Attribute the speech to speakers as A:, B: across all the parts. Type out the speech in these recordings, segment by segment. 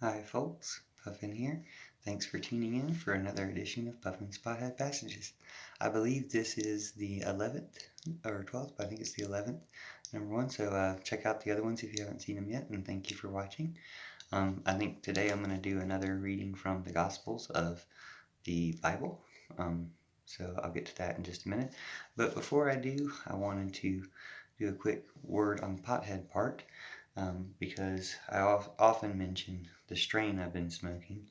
A: Hi folks, Puffin here. Thanks for tuning in for another edition of Puffin's Pothead Passages. I believe this is the 11th or 12th, but I think it's the 11th number one, so check out the other ones if you haven't seen them yet, and thank you for watching. I think today I'm going to do another reading from the Gospels of the Bible, so I'll get to that in just a minute. But before I do, I wanted to do a quick word on the pothead part. Because I often mention the strain I've been smoking.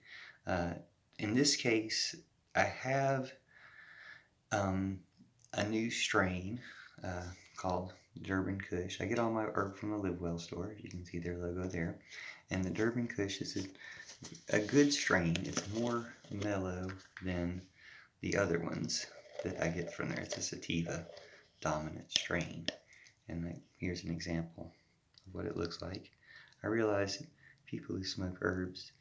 A: In this case, I have a new strain called Durban Kush. I get all my herb from the Live Well store. You can see their logo there. And the Durban Kush is a good strain. It's more mellow than the other ones that I get from there. It's a sativa dominant strain. And here's an example of what it looks like. I realize people who smoke herbs,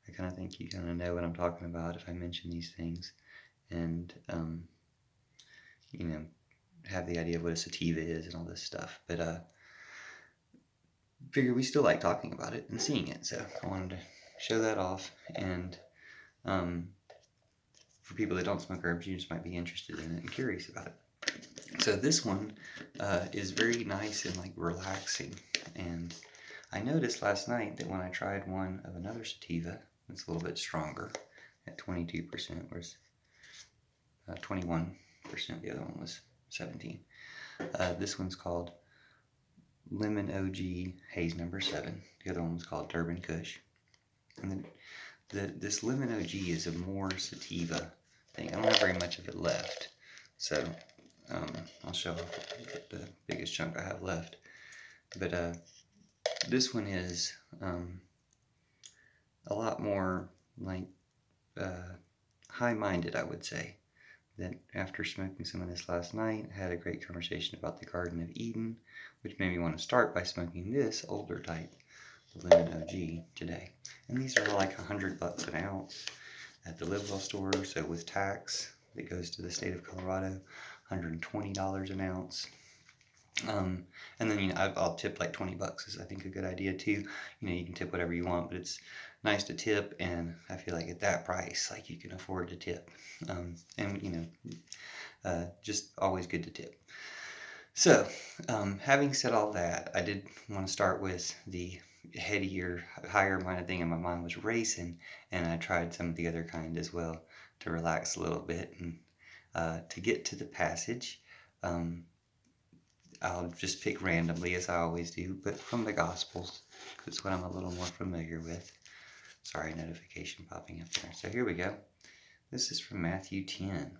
A: I kind of think you kind of know what I'm talking about if I mention these things, and have the idea of what a sativa is and all this stuff. But figure we still like talking about it and seeing it, so I wanted to show that off. And for people that don't smoke herbs, you just might be interested in it and curious about it. So this one is very nice and relaxing, and I noticed last night that when I tried one of another sativa, it's a little bit stronger at 22%, whereas 21%, the other one was 17. This one's called Lemon OG Haze number 7. The other one was called Durban Kush. And then this Lemon OG is a more sativa thing. I don't have very much of it left, so I'll show the biggest chunk I have left. But this one is a lot more high-minded, I would say. That after smoking some of this last night, I had a great conversation about the Garden of Eden, which made me want to start by smoking this older type, the Lemon OG, today. And these are all like $100 an ounce at the Live Well store, so with tax that goes to the state of Colorado, $120 an ounce. And then I'll tip like $20 is I think a good idea too. You can tip whatever you want, but it's nice to tip, and I feel like at that price, you can afford to tip. And just always good to tip. So, having said all that, I did want to start with the headier, higher-minded thing, and my mind was racing, and I tried some of the other kind as well to relax a little bit. And to get to the passage, I'll just pick randomly, as I always do, but from the Gospels, because it's what I'm a little more familiar with. Sorry, notification popping up there. So here we go. This is from Matthew 10.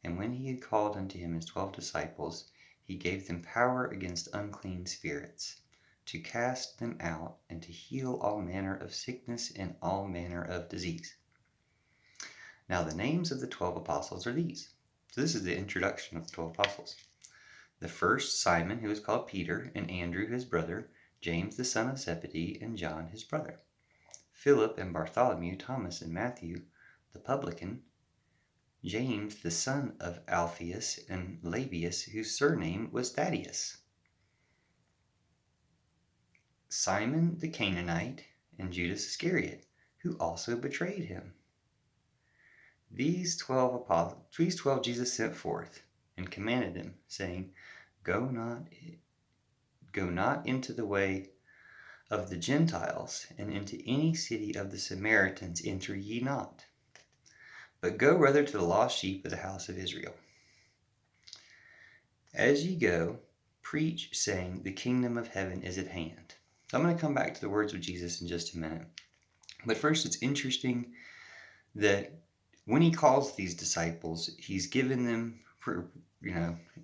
A: And when he had called unto him his 12 disciples, he gave them power against unclean spirits, to cast them out, and to heal all manner of sickness and all manner of disease. Now the names of the 12 apostles are these. So this is the introduction of the 12 apostles. The first, Simon, who is called Peter, and Andrew his brother, James the son of Zebedee, and John his brother, Philip and Bartholomew, Thomas and Matthew the publican, James the son of Alphaeus, and Labius, whose surname was Thaddeus, Simon the Canaanite, and Judas Iscariot, who also betrayed him. These 12 Jesus sent forth, and commanded them, saying, Go not into the way of the Gentiles, and into any city of the Samaritans enter ye not, but go rather to the lost sheep of the house of Israel. As ye go, preach, saying, The kingdom of heaven is at hand. So I'm going to come back to the words of Jesus in just a minute. But first, it's interesting that when he calls these disciples, he's given them,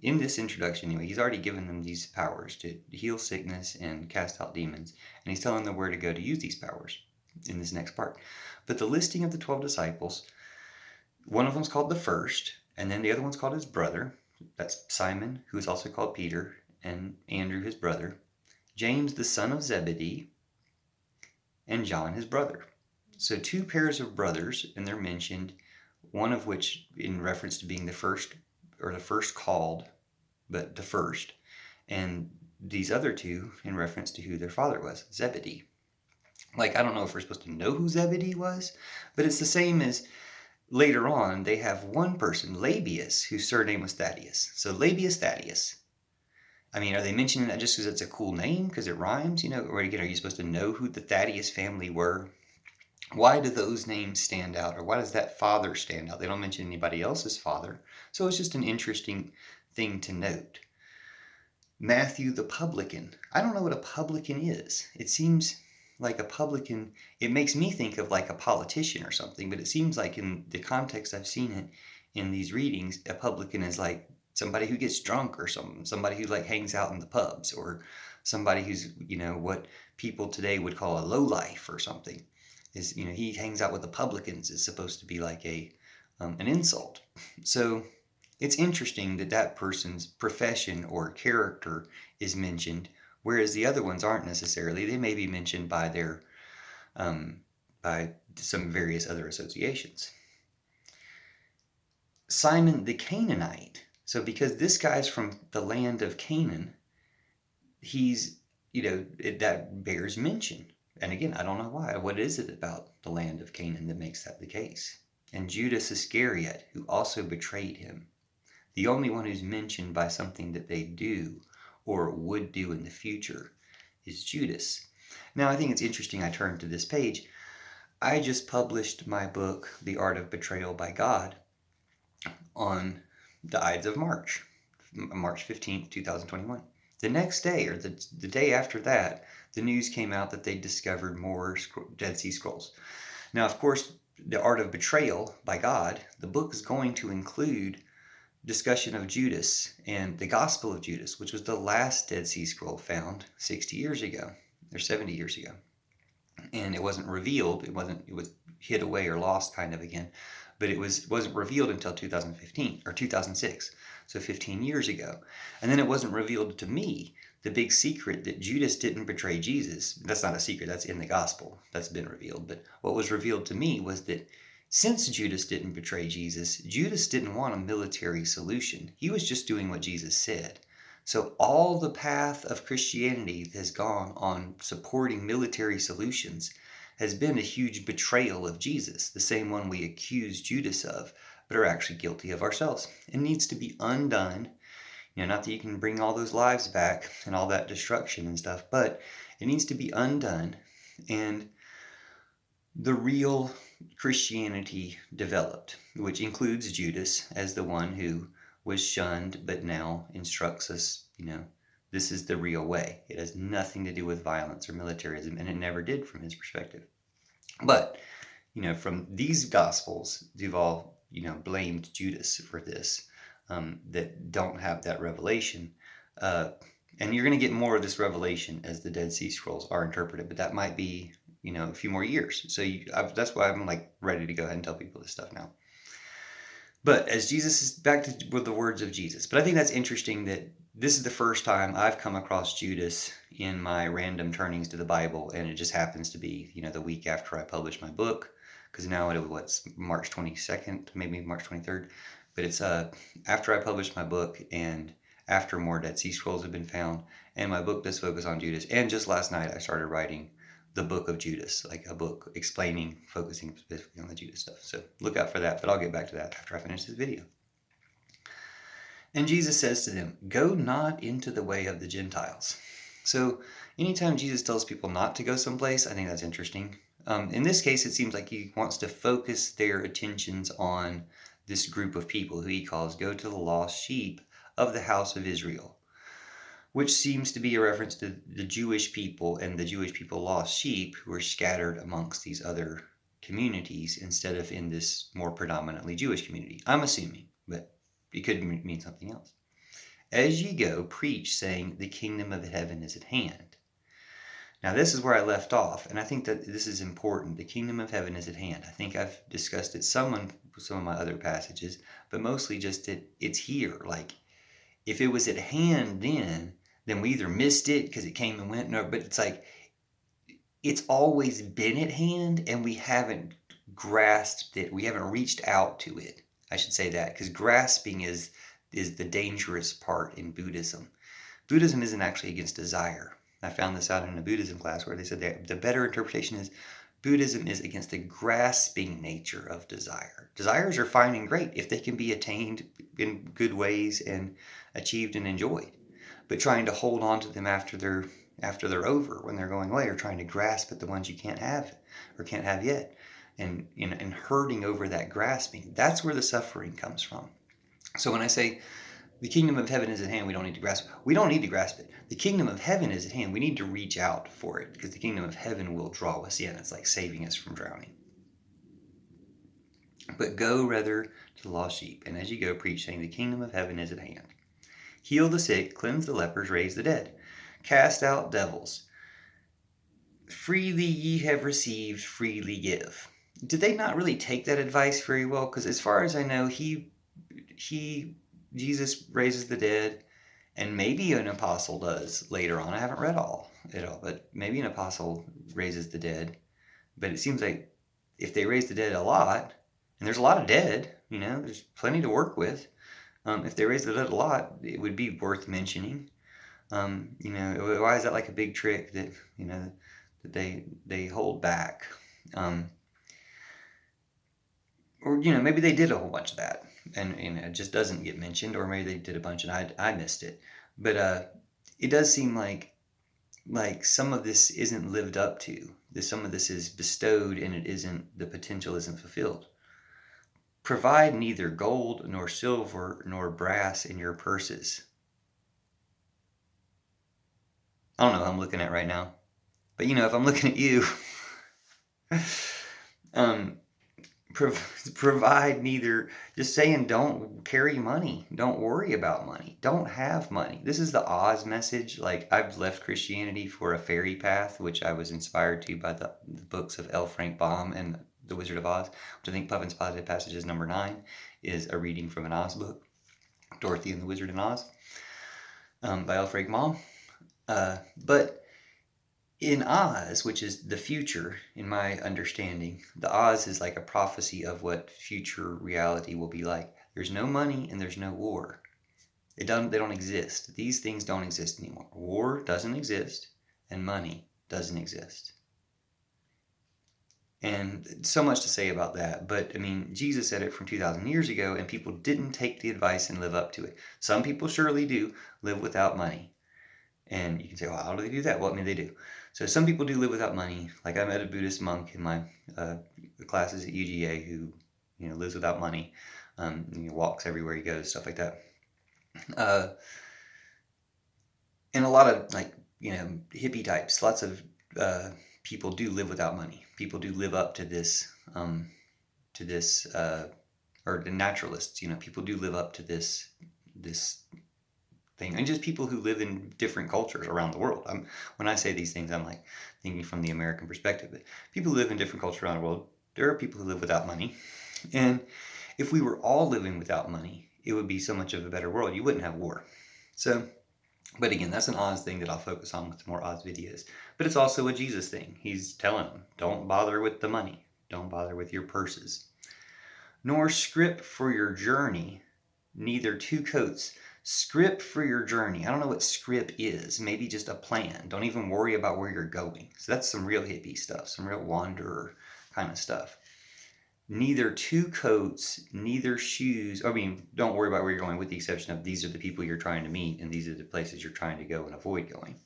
A: in this introduction anyway, he's already given them these powers to heal sickness and cast out demons. And he's telling them where to go to use these powers in this next part. But the listing of the 12 disciples, one of them's called the first, and then the other one's called his brother. That's Simon, who is also called Peter, and Andrew his brother, James the son of Zebedee, and John his brother. So 2 pairs of brothers, and they're mentioned, one of which in reference to being the first, or the first called, but the first, and these other 2 in reference to who their father was, Zebedee. Like, I don't know if we're supposed to know who Zebedee was, but it's the same as later on, they have one person, Labius, whose surname was Thaddeus. So Labius Thaddeus. I mean, are they mentioning that just because it's a cool name, because it rhymes, Or again, are you supposed to know who the Thaddeus family were? Why do those names stand out, or why does that father stand out? They don't mention anybody else's father, so it's just an interesting thing to note. Matthew the publican. I don't know what a publican is. It seems like a publican, it makes me think of like a politician or something, but it seems like in the context I've seen it in these readings, a publican is like somebody who gets drunk or somebody who like hangs out in the pubs, or somebody who's, what people today would call a lowlife or something. Is, he hangs out with the publicans is supposed to be like an insult. So it's interesting that that person's profession or character is mentioned, whereas the other ones aren't necessarily. They may be mentioned by their by some various other associations. Simon the Canaanite. So because this guy's from the land of Canaan, he's, that bears mention. And again, I don't know why. What is it about the land of Canaan that makes that the case? And Judas Iscariot, who also betrayed him. The only one who's mentioned by something that they do or would do in the future is Judas. Now, I think it's interesting I turned to this page. I just published my book, The Art of Betrayal by God, on the Ides of March, March 15th, 2021. The next day, or the day after that, the news came out that they discovered more Dead Sea Scrolls. Now, of course, The Art of Betrayal by God, the book is going to include discussion of Judas and the Gospel of Judas, which was the last Dead Sea Scroll found 60 years ago, or 70 years ago. And it wasn't revealed, it was hid away or lost kind of again, but it wasn't revealed until 2015 or 2006, so 15 years ago. And then it wasn't revealed to me, the big secret that Judas didn't betray Jesus. That's not a secret, that's in the Gospel, that's been revealed. But what was revealed to me was that since Judas didn't betray Jesus, Judas didn't want a military solution. He was just doing what Jesus said. So all the path of Christianity has gone on supporting military solutions has been a huge betrayal of Jesus, the same one we accuse Judas of, but are actually guilty of ourselves. It needs to be undone. Not that you can bring all those lives back and all that destruction and stuff, but it needs to be undone, and the real Christianity developed, which includes Judas as the one who was shunned but now instructs us, this is the real way. It has nothing to do with violence or militarism, and it never did from his perspective. But, from these Gospels, they've all, blamed Judas for this, that don't have that revelation. And you're going to get more of this revelation as the Dead Sea Scrolls are interpreted, but that might be, a few more years. So that's why I'm like ready to go ahead and tell people this stuff now. But as Jesus is back to with the words of Jesus. But I think that's interesting that this is the first time I've come across Judas in my random turnings to the Bible, and it just happens to be, the week after I published my book, because now it's March 22nd, maybe March 23rd, but it's after I published my book and after more Dead Sea Scrolls have been found, and my book does focus on Judas. And just last night I started writing the book of Judas, like a book focusing specifically on the Judas stuff. So look out for that, but I'll get back to that after I finish this video. And Jesus says to them, "Go not into the way of the Gentiles." So anytime Jesus tells people not to go someplace, I think that's interesting. In this case, it seems like he wants to focus their attentions on this group of people who he calls "go to the lost sheep of the house of Israel," which seems to be a reference to the Jewish people and the Jewish people lost sheep who are scattered amongst these other communities instead of in this more predominantly Jewish community. I'm assuming, but it could mean something else. "As ye go, preach, saying, the kingdom of heaven is at hand." Now this is where I left off, and I think that this is important. The kingdom of heaven is at hand. I think I've discussed it some of my other passages, but mostly just that it's here. Like, if it was at hand then we either missed it because it came and went, but it's like, it's always been at hand, and we haven't grasped it. We haven't reached out to it. I should say that, because grasping is the dangerous part in Buddhism. Buddhism isn't actually against desire. I found this out in a Buddhism class where they said that the better interpretation is Buddhism is against the grasping nature of desire. Desires are fine and great if they can be attained in good ways and achieved and enjoyed. But trying to hold on to them after they're over, when they're going away, or trying to grasp at the ones you can't have or can't have yet, and hurting over that grasping, that's where the suffering comes from. So when I say the kingdom of heaven is at hand, we don't need to grasp it. We don't need to grasp it. The kingdom of heaven is at hand. We need to reach out for it, because the kingdom of heaven will draw us in. It's like saving us from drowning. But go rather to the lost sheep, and as you go, preach, saying, the kingdom of heaven is at hand. Heal the sick, cleanse the lepers, raise the dead, cast out devils. Freely ye have received, freely give. Did they not really take that advice very well? Because as far as I know, Jesus raises the dead, and maybe an apostle does later on. I haven't read it all, but maybe an apostle raises the dead. But it seems like if they raise the dead a lot, and there's a lot of dead, there's plenty to work with. If they raise the dead a lot, it would be worth mentioning. Why is that like a big trick that that they hold back? Or maybe they did a whole bunch of that, and it just doesn't get mentioned, or maybe they did a bunch and I missed it. But it does seem like some of this isn't lived up to. Some of this is bestowed, and the potential isn't fulfilled. Provide neither gold nor silver nor brass in your purses. I don't know who I'm looking at right now, but if I'm looking at you, provide neither, just saying, don't carry money, don't worry about money, don't have money. This is the Oz message. Like, I've left Christianity for a fairy path, which I was inspired to by the books of L. Frank Baum and The Wizard of Oz, which I think Puffin's Pothead Passages number 9 is a reading from an Oz book, Dorothy and the Wizard and Oz, by L. Frank Baum. But in Oz, which is the future, in my understanding, the Oz is like a prophecy of what future reality will be like. There's no money and there's no war. They don't exist. These things don't exist anymore. War doesn't exist, and money doesn't exist. And so much to say about that. But Jesus said it from 2,000 years ago, and people didn't take the advice and live up to it. Some people surely do live without money. And you can say, well, how do they do that? Well, they do. So some people do live without money. Like, I met a Buddhist monk in my classes at UGA who, lives without money. He walks everywhere he goes, stuff like that. And a lot of hippie types, lots of people do live without money. People do live up to this, or the naturalists. People do live up to this thing, and just people who live in different cultures around the world. When I say these things, I'm like thinking from the American perspective, but people who live in different cultures around the world, there are people who live without money. And if we were all living without money, it would be so much of a better world. You wouldn't have war. So, but again, that's an Oz thing that I'll focus on with more Oz videos. But it's also a Jesus thing. He's telling them, don't bother with the money. Don't bother with your purses. Nor scrip for your journey, neither 2 coats. Scrip for your journey. I don't know what scrip is. Maybe just a plan. Don't even worry about where you're going. So that's some real hippie stuff, some real wanderer kind of stuff. Neither 2 coats, neither shoes. Don't worry about where you're going, with the exception of these are the people you're trying to meet, and these are the places you're trying to go and avoid going.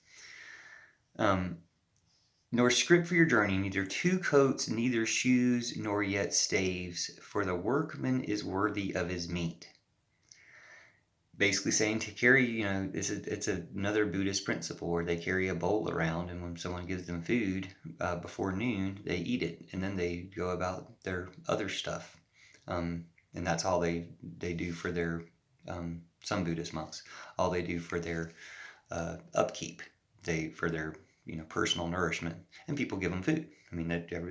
A: Nor scrip for your journey, neither 2 coats, neither shoes, nor yet staves, for the workman is worthy of his meat. Basically saying to carry, it's another Buddhist principle where they carry a bowl around, and when someone gives them food before noon, they eat it, and then they go about their other stuff. And that's all they do for their, some Buddhist monks, all they do for their upkeep, for their personal nourishment, and people give them food.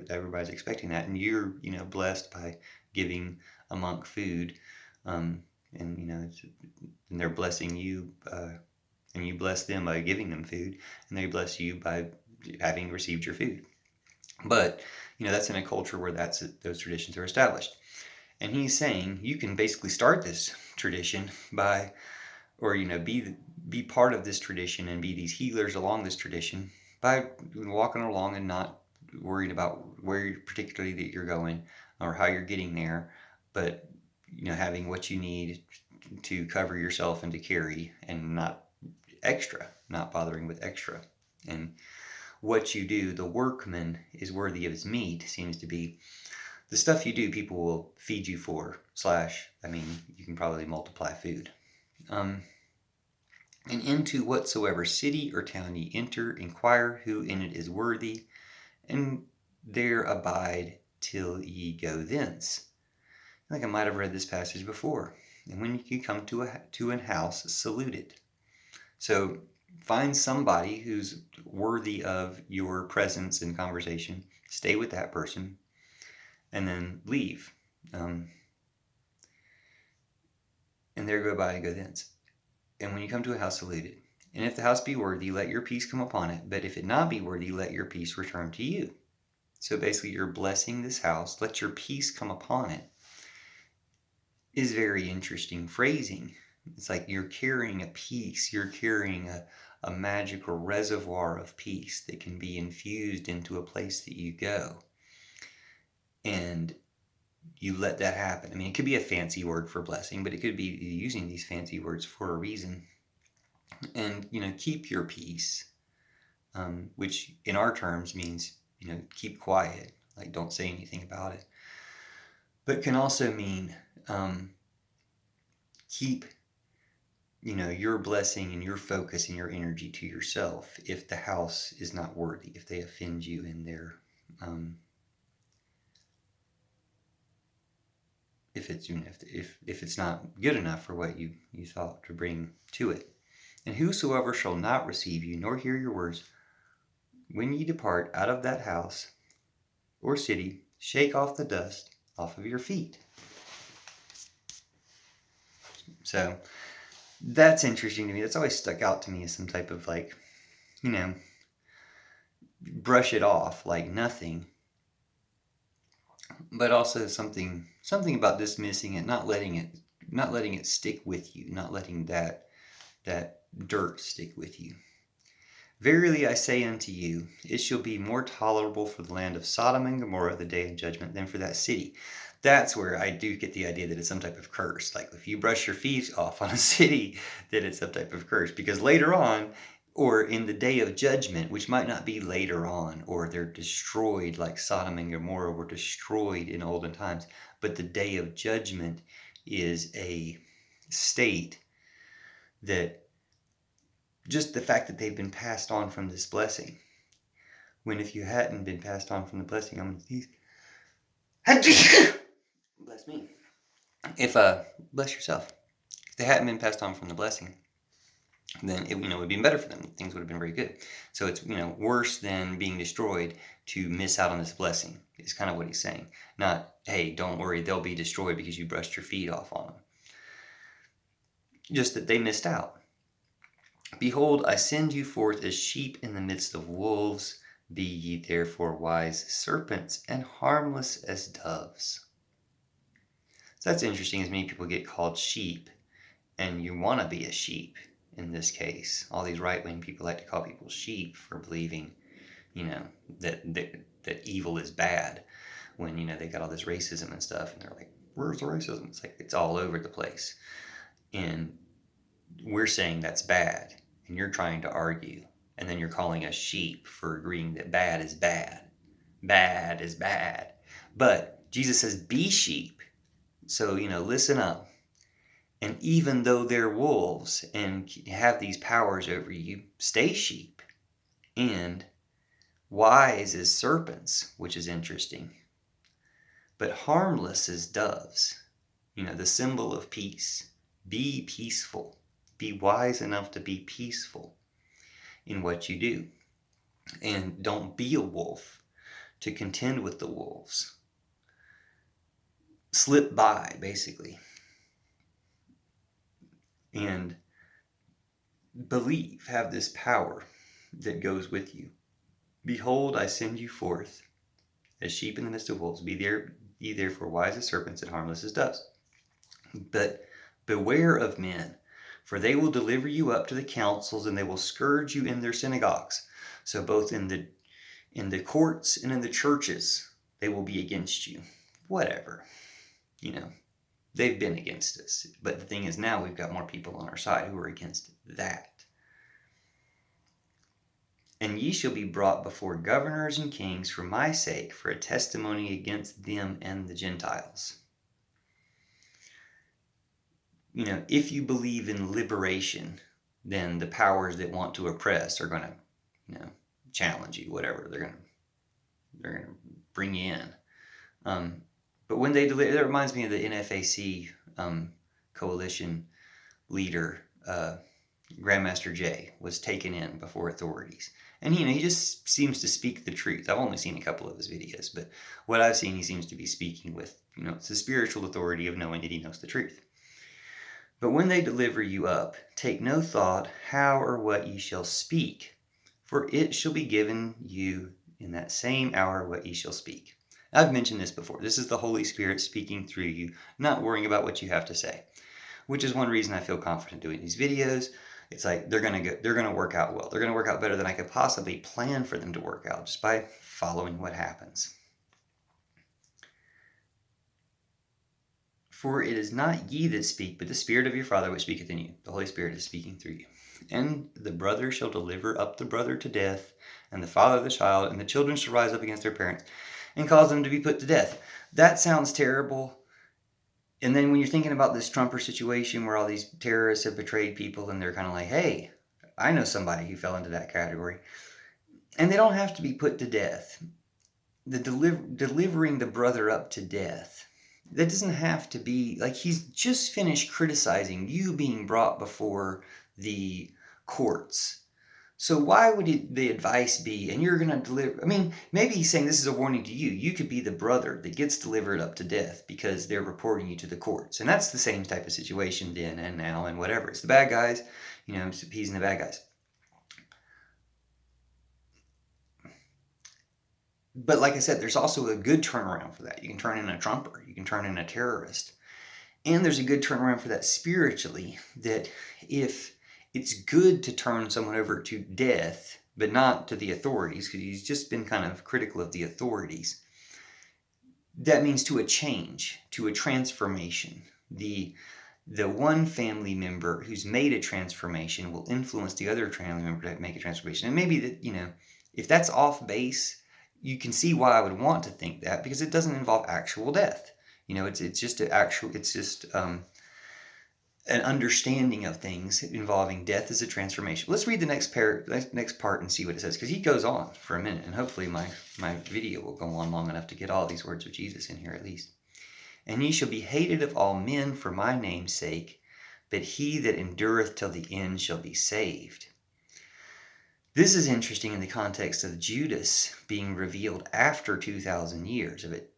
A: Everybody's expecting that, and you're blessed by giving a monk food. And they're blessing you, and you bless them by giving them food, and they bless you by having received your food. But that's in a culture where those traditions are established. And he's saying you can basically start this tradition by or be part of this tradition and be these healers along this tradition by walking along and not worried about where particularly that you're going or how you're getting there, but having what you need to cover yourself and to carry, and not bothering with extra. And what you do, the workman is worthy of his meat, seems to be the stuff you do, people will feed you for, you can probably multiply food. And into whatsoever city or town ye enter, inquire who in it is worthy, and there abide till ye go thence. I think I might have read this passage before. And when you come to an house, salute it. So find somebody who's worthy of your presence and conversation, stay with that person, and then leave. And there go by and go thence. And when you come to a house, salute it. And if the house be worthy, let your peace come upon it. But if it not be worthy, let your peace return to you. So basically, you're blessing this house. Let your peace come upon it. Is very interesting phrasing. It's like you're carrying a peace. You're carrying a magical reservoir of peace that can be infused into a place that you go. And you let that happen. It could be a fancy word for blessing, but it could be using these fancy words for a reason. And, keep your peace, which in our terms means, keep quiet, like don't say anything about it. But can also mean keep, your blessing and your focus and your energy to yourself if the house is not worthy, if they offend you in their if it's not good enough for what you thought to bring to it. And whosoever shall not receive you, nor hear your words, when ye depart out of that house or city, shake off the dust off of your feet. So that's interesting to me. That's always stuck out to me as some type of brush it off like nothing. But also something about dismissing it, not letting it stick with you, not letting that dirt stick with you. Verily I say unto you, it shall be more tolerable for the land of Sodom and Gomorrah the day of judgment than for that city. That's where I do get the idea that it's some type of curse. Like if you brush your feet off on a city, that it's some type of curse. Because later on, or in the day of judgment, which might not be later on, or they're destroyed like Sodom and Gomorrah were destroyed in olden times. But the day of judgment is a state that just the fact that they've been passed on from this blessing. When if you hadn't been passed on from the blessing, I'm going to sneeze. Bless me. Bless yourself. If they hadn't been passed on from the blessing, then it would have been better for them. Things would have been very good. So it's worse than being destroyed to miss out on this blessing. Is kind of what he's saying. Not, hey, don't worry, they'll be destroyed because you brushed your feet off on them. Just that they missed out. Behold, I send you forth as sheep in the midst of wolves. Be ye therefore wise serpents and harmless as doves. So that's interesting, as many people get called sheep, and you want to be a sheep in this case. All these right-wing people like to call people sheep for believing, that evil is bad, when, they got all this racism and stuff, and they're like, where's the racism? It's like, it's all over the place. And we're saying that's bad. And you're trying to argue, and then you're calling us sheep for agreeing that bad is bad. Bad is bad. But Jesus says, be sheep. So, listen up. And even though they're wolves and have these powers over you, stay sheep. And wise as serpents, which is interesting. But harmless as doves. The symbol of peace. Be peaceful. Be wise enough to be peaceful in what you do. And don't be a wolf to contend with the wolves. Slip by, basically. And believe, have this power that goes with you. Behold, I send you forth as sheep in the midst of wolves. Be therefore wise as serpents and harmless as doves. But beware of men, For they will deliver you up to the councils, and they will scourge you in their synagogues. So both in the courts and in the churches, they will be against you. Whatever. They've been against us. But the thing is, now we've got more people on our side who are against that. And ye shall be brought before governors and kings for my sake, for a testimony against them and the Gentiles. If you believe in liberation, then the powers that want to oppress are going to, challenge you, whatever. They're going to bring you in. But when they deliver, that reminds me of the NFAC coalition leader, Grandmaster Jay, was taken in before authorities. And he just seems to speak the truth. I've only seen a couple of his videos, but what I've seen, he seems to be speaking with, it's the spiritual authority of knowing that he knows the truth. But when they deliver you up, take no thought how or what ye shall speak, for it shall be given you in that same hour what ye shall speak. I've mentioned this before. This is the Holy Spirit speaking through you, not worrying about what you have to say, which is one reason I feel confident doing these videos. It's like they're going to work out well. They're going to work out better than I could possibly plan for them to work out just by following what happens. For it is not ye that speak, but the Spirit of your Father which speaketh in you. The Holy Spirit is speaking through you. And the brother shall deliver up the brother to death, and the father the child, and the children shall rise up against their parents, and cause them to be put to death. That sounds terrible. And then when you're thinking about this Trumper situation where all these terrorists have betrayed people, and they're kind of like, hey, I know somebody who fell into that category. And they don't have to be put to death. The delivering the brother up to death, that doesn't have to be, like, he's just finished criticizing you being brought before the courts. So why would the advice be, and you're going to deliver, maybe he's saying this is a warning to you. You could be the brother that gets delivered up to death because they're reporting you to the courts. And that's the same type of situation then and now and whatever. It's the bad guys, appeasing the bad guys. But like I said, there's also a good turnaround for that. You can turn in a Trumper. You can turn in a terrorist. And there's a good turnaround for that spiritually, that if it's good to turn someone over to death, but not to the authorities, because he's just been kind of critical of the authorities. That means to a change, to a transformation. The one family member who's made a transformation will influence the other family member to make a transformation. And maybe that, if that's off base, you can see why I would want to think that, because it doesn't involve actual death. It's just an understanding of things involving death as a transformation. Let's read the next part and see what it says, because he goes on for a minute, and hopefully my video will go on long enough to get all these words of Jesus in here at least. And ye shall be hated of all men for my name's sake, but he that endureth till the end shall be saved. This is interesting in the context of Judas being revealed after 2,000 years of it.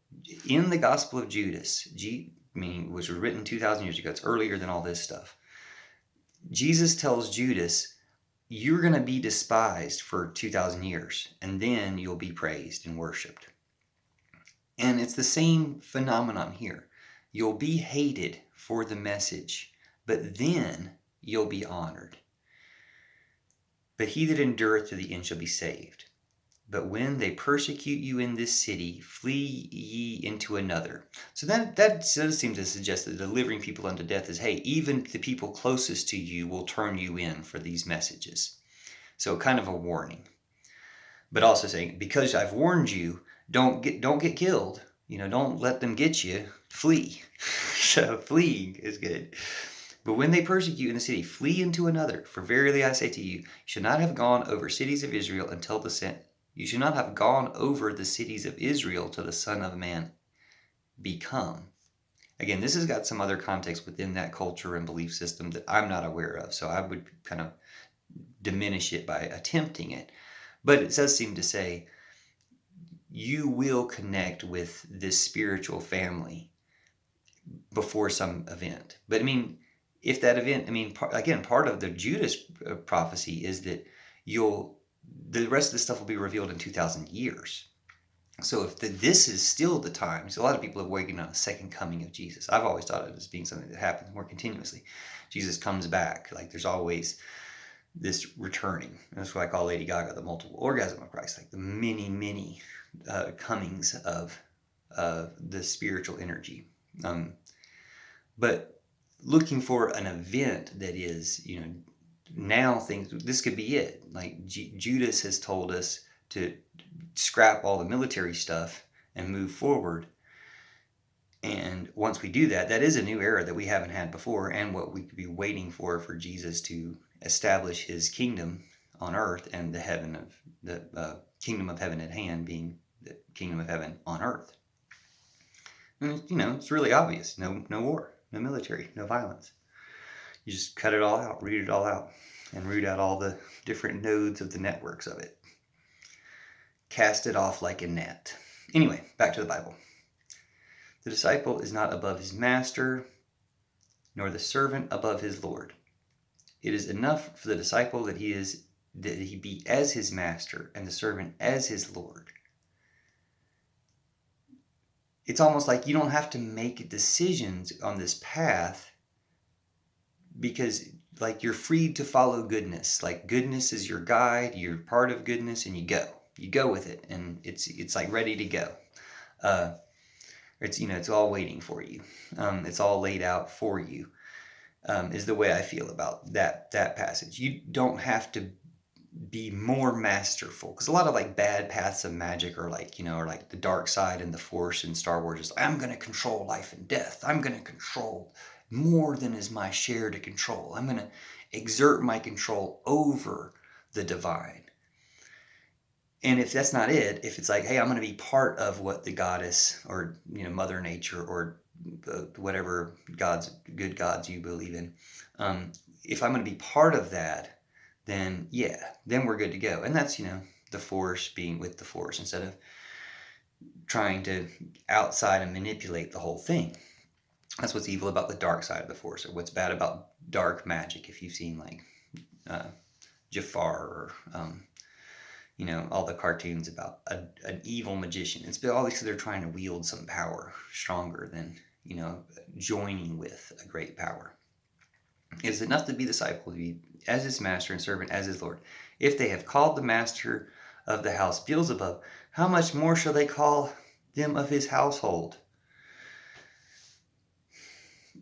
A: In the Gospel of Judas, was written 2,000 years ago. It's earlier than all this stuff. Jesus tells Judas, you're going to be despised for 2,000 years, and then you'll be praised and worshipped. And it's the same phenomenon here. You'll be hated for the message, but then you'll be honored. But he that endureth to the end shall be saved. But when they persecute you in this city, flee ye into another. So that does seem to suggest that delivering people unto death is, hey, even the people closest to you will turn you in for these messages. So kind of a warning. But also saying, because I've warned you, don't get killed. Don't let them get you. Flee. So fleeing is good. But when they persecute you in the city, flee into another. For verily I say to you, you should not have gone over cities of Israel until you should not have gone over the cities of Israel till the Son of Man be come. Again, this has got some other context within that culture and belief system that I'm not aware of, so I would kind of diminish it by attempting it. But it does seem to say, you will connect with this spiritual family before some event. But if that event, part of the Judas prophecy is that the rest of the stuff will be revealed in 2,000 years. So if this is still the time, so a lot of people have waited on a second coming of Jesus. I've always thought of it as being something that happens more continuously. Jesus comes back. Like there's always this returning. That's what I call Lady Gaga, the multiple orgasm of Christ. Like the many, many comings of the spiritual energy. But looking for an event that is, now things, this could be it. Like Judas has told us to scrap all the military stuff and move forward. And once we do that, that is a new era that we haven't had before, and what we could be waiting for Jesus to establish his kingdom on earth, and the kingdom of heaven at hand being the kingdom of heaven on earth. And it's really obvious. No war, no military, no violence. You just cut it all out, root it all out, and root out all the different nodes of the networks of it. Cast it off like a net. Anyway, back to the Bible. The disciple is not above his master, nor the servant above his Lord. It is enough for the disciple that he be as his master and the servant as his Lord. It's almost like you don't have to make decisions on this path, because like you're free to follow goodness. Like goodness is your guide, you're part of goodness, and you go with it, and it's like ready to go. It's all waiting for you. It's all laid out for you. Is the way I feel about that passage. You don't have to be more masterful, because a lot of like bad paths of magic are like, or like the dark side and the Force in Star Wars is I'm going to control life and death. I'm going to control more than is my share to control. I'm going to exert my control over the divine. And if that's not it, if it's like, hey, I'm going to be part of what the goddess or Mother Nature or whatever good gods you believe in, if I'm going to be part of that, then we're good to go. And that's the Force being with the Force instead of trying to outside and manipulate the whole thing. That's what's evil about the dark side of the Force, or what's bad about dark magic. If you've seen like Jafar or all the cartoons about an evil magician. It's all because they're trying to wield some power stronger than, joining with a great power. It is enough to be disciple, to be as his master and servant as his Lord. If they have called the master of the house Beelzebub, how much more shall they call them of his household?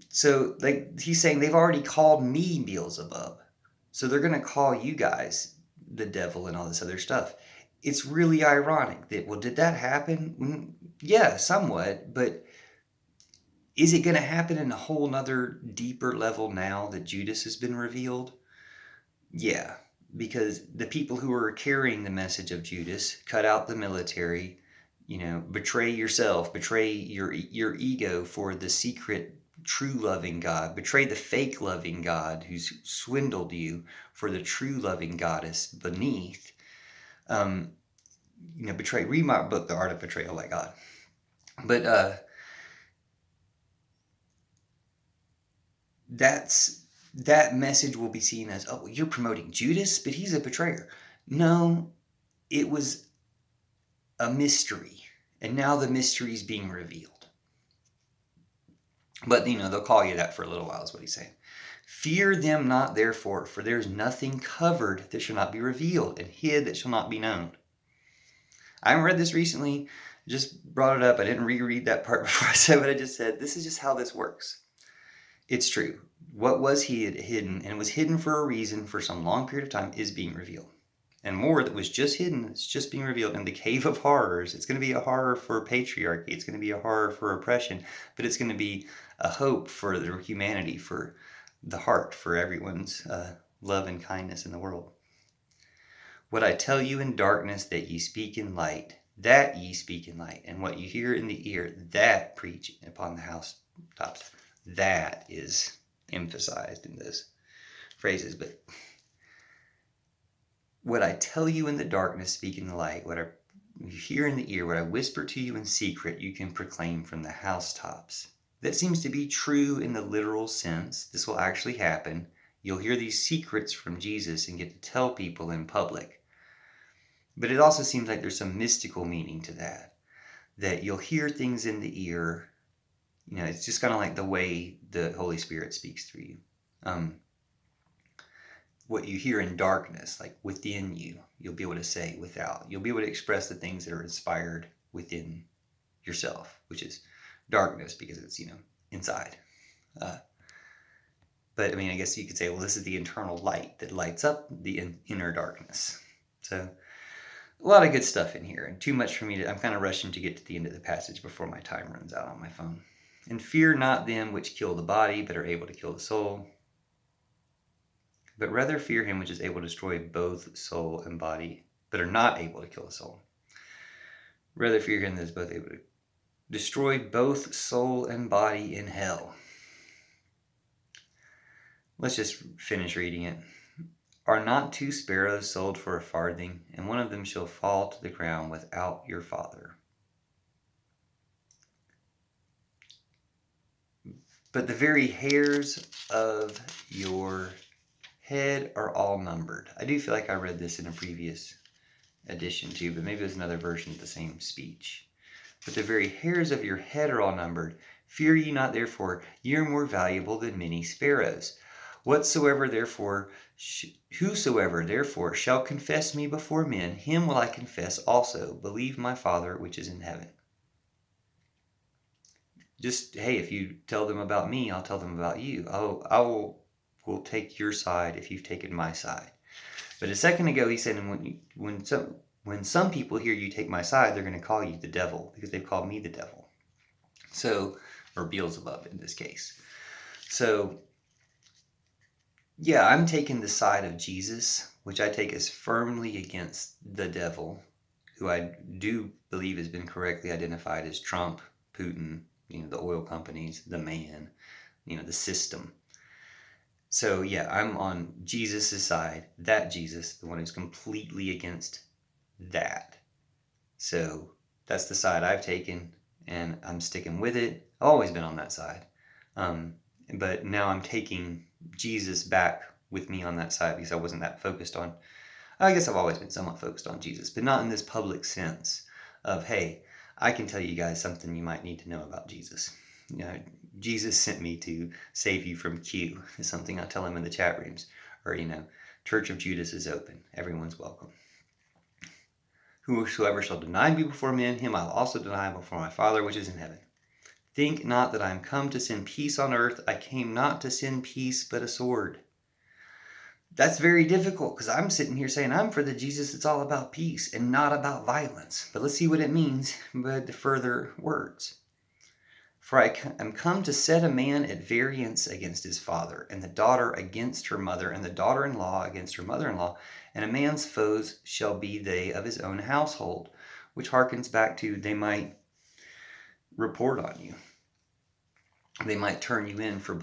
A: So like he's saying, they've already called me Beelzebub. So they're going to call you guys the devil and all this other stuff. It's really ironic that, did that happen? Yeah, somewhat, but is it going to happen in a whole nother deeper level now that Judas has been revealed? Yeah, because the people who are carrying the message of Judas, cut out the military, betray yourself, betray your ego for the secret true loving God, betray the fake loving God who's swindled you for the true loving goddess beneath. Betray. Read my book, The Art of Betrayal by God. But that message will be seen as, oh, you're promoting Judas, but he's a betrayer. No, it was a mystery, and now the mystery is being revealed. But, they'll call you that for a little while, is what he's saying. Fear them not, therefore, for there is nothing covered that shall not be revealed, and hid that shall not be known. I haven't read this recently, just brought it up. I didn't reread that part before I said what I just said. This is just how this works. It's true. What was hidden, and was hidden for a reason for some long period of time, is being revealed. And more that was just hidden, it's just being revealed in the cave of horrors. It's going to be a horror for patriarchy. It's going to be a horror for oppression. But it's going to be a hope for the humanity, for the heart, for everyone's love and kindness in the world. What I tell you in darkness, that ye speak in light, that ye speak in light. And what you hear in the ear, that preach upon the housetops. That is emphasized in those phrases. But what I tell you in the darkness, speak in the light. What you hear in the ear, what I whisper to you in secret, you can proclaim from the housetops. That seems to be true in the literal sense. This will actually happen. You'll hear these secrets from Jesus and get to tell people in public. But it also seems like there's some mystical meaning to that. that you'll hear things in the ear. You know, it's just kind of like the way the Holy Spirit speaks through you. What you hear in darkness, like within you, you'll be able to say without. You'll be able to express the things that are inspired within yourself, which is darkness because it's, inside. But I mean, I guess you could say, well, this is the internal light that lights up the inner darkness. So a lot of good stuff in here, and too much for me to, I'm kind of rushing to get to the end of the passage before my time runs out on my phone. And fear not them which kill the body, but are able to kill the soul. But rather fear him which is able to destroy both soul and body, but are not able to kill the soul. Rather fear him that is both able to destroy both soul and body in hell. Let's just finish reading it. Are not 2 sparrows sold for a farthing, and one of them shall fall to the ground without your Father? But the very hairs of your head are all numbered. I do feel like I read this in a previous edition too, but maybe it was another version of the same speech. But the very hairs of your head are all numbered. Fear ye not, therefore, ye are more valuable than many sparrows. Whosoever therefore shall confess me before men, him will I confess also. Believe my Father which is in heaven. Just, hey, if you tell them about me, I'll tell them about you. I will take your side if you've taken my side. But a second ago he said, and when some people hear you take my side, they're going to call you the devil, because they've called me the devil. So, or Beelzebub in this case. So, yeah, I'm taking the side of Jesus, which I take as firmly against the devil, who I do believe has been correctly identified as Trump, Putin, the oil companies, the man, the system. So yeah, I'm on Jesus' side, that Jesus, the one who's completely against that. So that's the side I've taken, and I'm sticking with it. I've always been on that side. But now I'm taking Jesus back with me on that side, because I wasn't that focused on, I guess I've always been somewhat focused on Jesus, but not in this public sense of, hey, I can tell you guys something you might need to know about Jesus. Jesus sent me to save you from Q, is something I tell him in the chat rooms. Or, Church of Judas is open. Everyone's welcome. Whosoever shall deny me before men, him I'll also deny before my Father which is in heaven. Think not that I am come to send peace on earth. I came not to send peace, but a sword. That's very difficult, because I'm sitting here saying I'm for the Jesus that's all about peace and not about violence. But let's see what it means by the further words. For I am come to set a man at variance against his father, and the daughter against her mother, and the daughter-in-law against her mother-in-law, and a man's foes shall be they of his own household, which harkens back to they might report on you. They might turn you in for